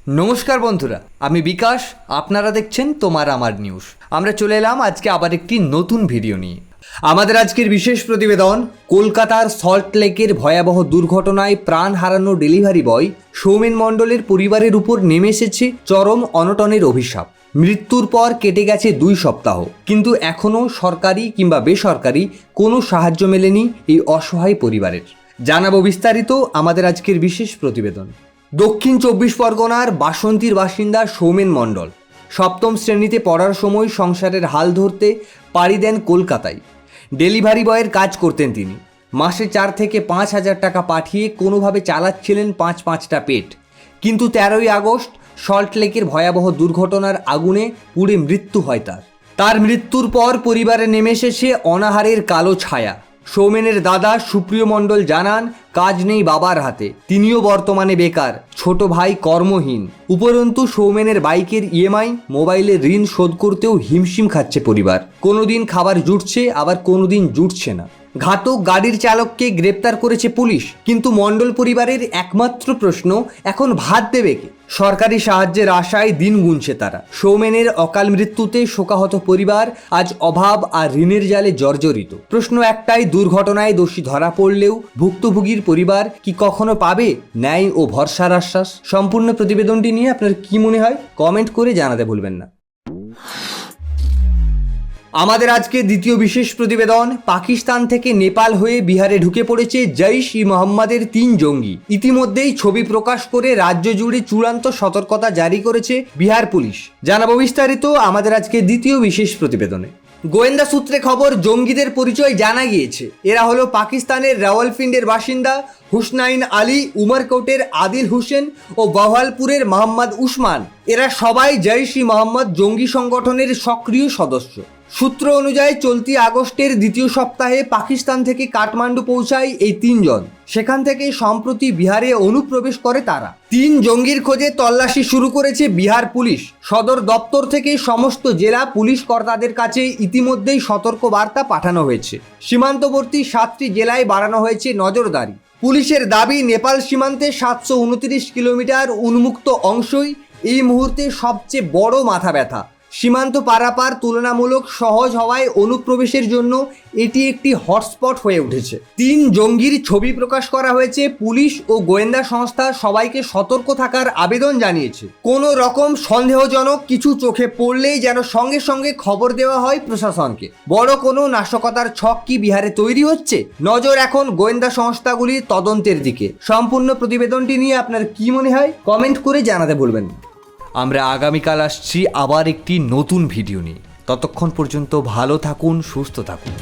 নমস্কার বন্ধুরা, আমি বিকাশ। আপনারা দেখছেন তোমার আমার নিউজ। আমরা চলে এলাম আজকে আবার একটি নতুন ভিডিও নিয়ে। আমাদের আজকের বিশেষ প্রতিবেদন, কলকাতার সল্টলেকের ভয়াবহ দুর্ঘটনায় প্রাণ হারানো ডেলিভারি বয় সৌমেন মণ্ডলের পরিবারের উপর নেমে এসেছে চরম অনটনের অভিশাপ। মৃত্যুর পর কেটে গেছে 2 সপ্তাহ, কিন্তু এখনও সরকারি কিংবা বেসরকারি কোনো সাহায্য মেলেনি এই অসহায় পরিবারের। জানাবো বিস্তারিত আমাদের আজকের বিশেষ প্রতিবেদন। দক্ষিণ 24 পরগনার বাসন্তীর বাসিন্দা সৌমেন মণ্ডল 7ম শ্রেণীতে পড়ার সময় সংসারের হাল ধরতে পাড়ি দেন কলকাতায়। ডেলিভারি বয়ের কাজ করতেন তিনি। মাসে 4 থেকে 5 হাজার টাকা পাঠিয়ে কোনোভাবে চালাচ্ছিলেন 5-5টা পেট। কিন্তু 13ই আগস্ট সল্টলেকের ভয়াবহ দুর্ঘটনার আগুনে পুড়ে মৃত্যু হয় তার মৃত্যুর পর পরিবারে নেমে এসেছে অনাহারের কালো ছায়া। সৌমেনের দাদা সুপ্রিয় মণ্ডল জানান, কাজ নেই বাবার হাতে, তিনিও বর্তমানে বেকার, ছোট ভাই কর্মহীন। উপরন্তু সৌমেনের বাইকের ইএমআই, মোবাইলের ঋণ শোধ করতেও হিমশিম খাচ্ছে পরিবার। কোনোদিন খাবার জুটছে, আবার কোনোদিন জুটছে না। ঘাতক গাড়ির চালককে গ্রেপ্তার করেছে পুলিশ, কিন্তু মণ্ডল পরিবারের একমাত্র প্রশ্ন, এখন ভাত দেবে কে? সরকারি সাহায্যের আশায় দিন গুনছে তারা। সৌমেনের অকাল মৃত্যুতে শোকাহত পরিবার আজ অভাব আর ঋণের জালে জর্জরিত। প্রশ্ন একটাই, দুর্ঘটনায় দোষী ধরা পড়লেও ভুক্তভোগীর পরিবার কি কখনো পাবে ন্যায় ও ভরসার আশ্বাস? সম্পূর্ণ প্রতিবেদনটি নিয়ে আপনার কি মনে হয় কমেন্ট করে জানাতে ভুলবেন না। আমাদের আজকে দ্বিতীয় বিশেষ প্রতিবেদন, পাকিস্তান থেকে নেপাল হয়ে বিহারে ঢুকে পড়েছে জৈশ-ই-মোহাম্মদের 3 জঙ্গি। ইতিমধ্যেই ছবি প্রকাশ করে রাজ্য জুড়ে চূড়ান্ত সতর্কতা জারি করেছে বিহার পুলিশ। জানাবো বিস্তারিত আমাদের আজকে দ্বিতীয় বিশেষ প্রতিবেদনে। গোয়েন্দা সূত্রে খবর, জঙ্গিদের পরিচয় জানা গিয়েছে। এরা হলো পাকিস্তানের রাওয়ালপিন্ডির বাসিন্দা হুসনাইন আলী, উমরকোটের আদিল হোসেন ও বহালপুরের মোহাম্মদ উসমান। এরা সবাই জৈশ-ই-মোহাম্মদ জঙ্গি সংগঠনের সক্রিয় সদস্য। সূত্র অনুযায়ী চলতি আগস্টের দ্বিতীয় সপ্তাহে পাকিস্তান থেকে কাঠমান্ডু পৌঁছায় এই 3 জন। সেখান থেকে সম্প্রতি বিহারে অনুপ্রবেশ করে তারা। 3 জঙ্গির খোঁজে তল্লাশি শুরু করেছে বিহার পুলিশ। সদর দপ্তর থেকে সমস্ত জেলা পুলিশ কর্তাদের কাছে ইতিমধ্যেই সতর্ক বার্তা পাঠানো হয়েছে। সীমান্তবর্তী 7টি জেলায় বাড়ানো হয়েছে নজরদারি। পুলিশের দাবি, নেপাল সীমান্তে 729 কিলোমিটার উন্মুক্ত অংশই এই মুহূর্তে সবচেয়ে বড় মাথা ব্যথা। সীমান্ত পারাপার তুলনামূলক সহজ হওয়ায় অনুপ্রবেশের জন্য এটি একটি হটস্পট হয়ে উঠেছে। 3 জঙ্গির ছবি প্রকাশ করা হয়েছে। পুলিশ ও গোয়েন্দা সংস্থা সবাইকে সতর্ক থাকার আবেদন জানিয়েছে। কোনো রকম সন্দেহজনক কিছু চোখে পড়লেই যেন সঙ্গে সঙ্গে খবর দেওয়া হয় প্রশাসনকে। বড় কোনো নাশকতার ছক কি বিহারে তৈরি হচ্ছে? নজর এখন গোয়েন্দা সংস্থাগুলির তদন্তের দিকে। সম্পূর্ণ প্রতিবেদনটি নিয়ে আপনার কি মনে হয় কমেন্ট করে জানাতে ভুলবেন না। আমরা আগামীকাল আসছি আবার একটি নতুন ভিডিও নিয়ে। ততক্ষণ পর্যন্ত ভালো থাকুন, সুস্থ থাকুন।